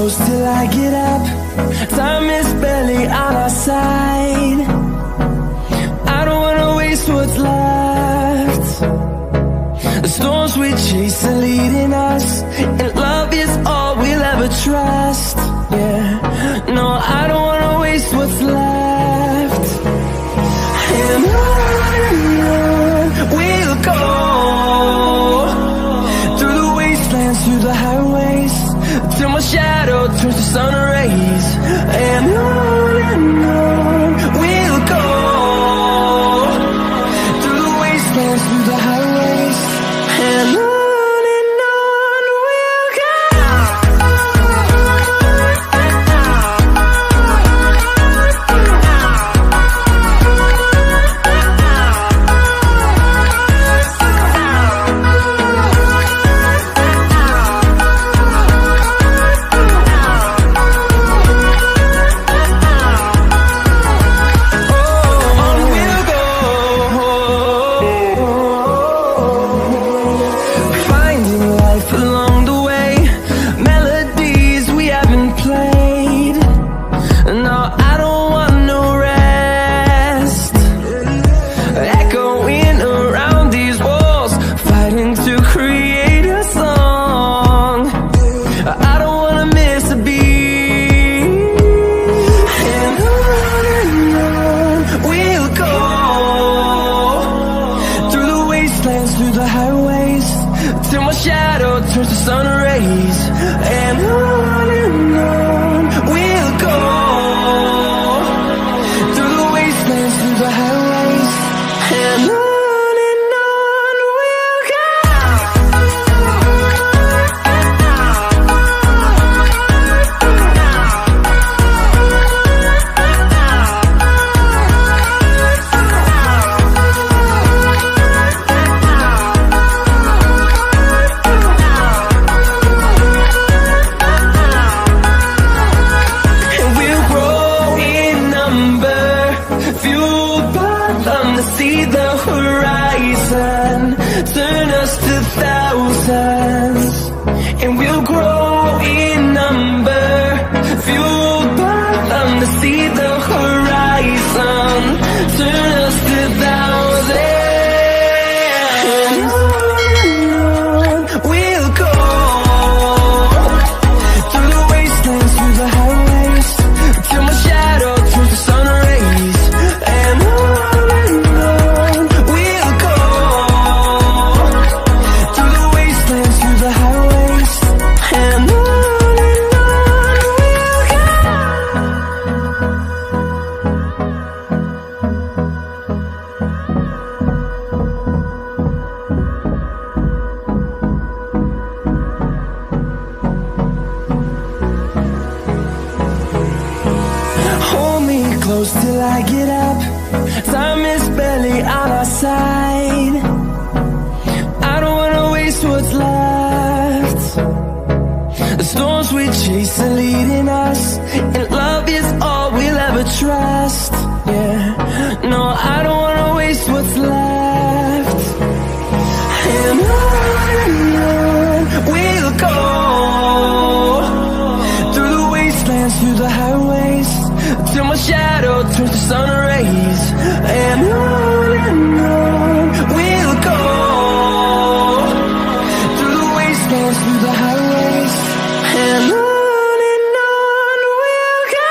close till I get up. Time is barely on our side. I don't wanna waste what's left. The storms we chase are leading us, and love is all we'll ever trust. Yeah, no, I don't wanna waste what's left. And on we'll go, through the wastelands, through the highways, till my shadow turns to sun rays. And on we'll go, through the wastelands, through the highways, and on we'll go. Along the way, melodies we haven't played. No, I don't want no rest. Echoing around these walls, fighting to create a song. I don't wanna miss a beat. And on we'll go, through the wastelands, through the highways, till my shadow turns to sun rays. And on we'll go, through the wastelands, through the highways, and on we'll go. See the horizon, turn us to thousands, and we'll grow in number, fueled by them. To see the horizon, turn us to thousands, and on we'll go, through the wastelands, through the highways, till my shadow turns to sun rays. And hold me close till I get up. Time is barely on our side. I don't wanna waste what's left. The storms we chase are leading us, and love is all we'll ever trust. Yeah, no, I don't wanna waste what's left. And on we'll go, through the wastelands, through the highways, till my shadow turns to sun rays. And on we'll go, through the wastelands, through the highways, and on we'll go.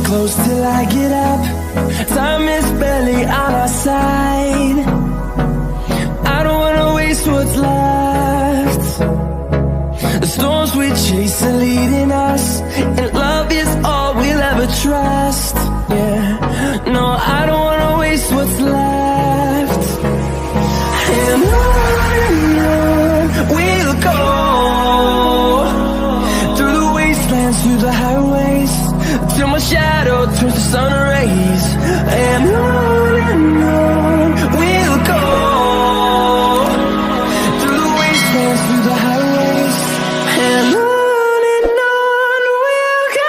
close till I get up. Time is barely on our side. I don't wanna waste what's left. The storms we chase are leading us, and love is all we'll ever trust. Yeah, no, I don't wanna waste what's left. And on we'll go, through the wastelands, through the highways, till my shadow turns to sun rays. And on we'll go, through the wastelands, through the highways, and on we'll go.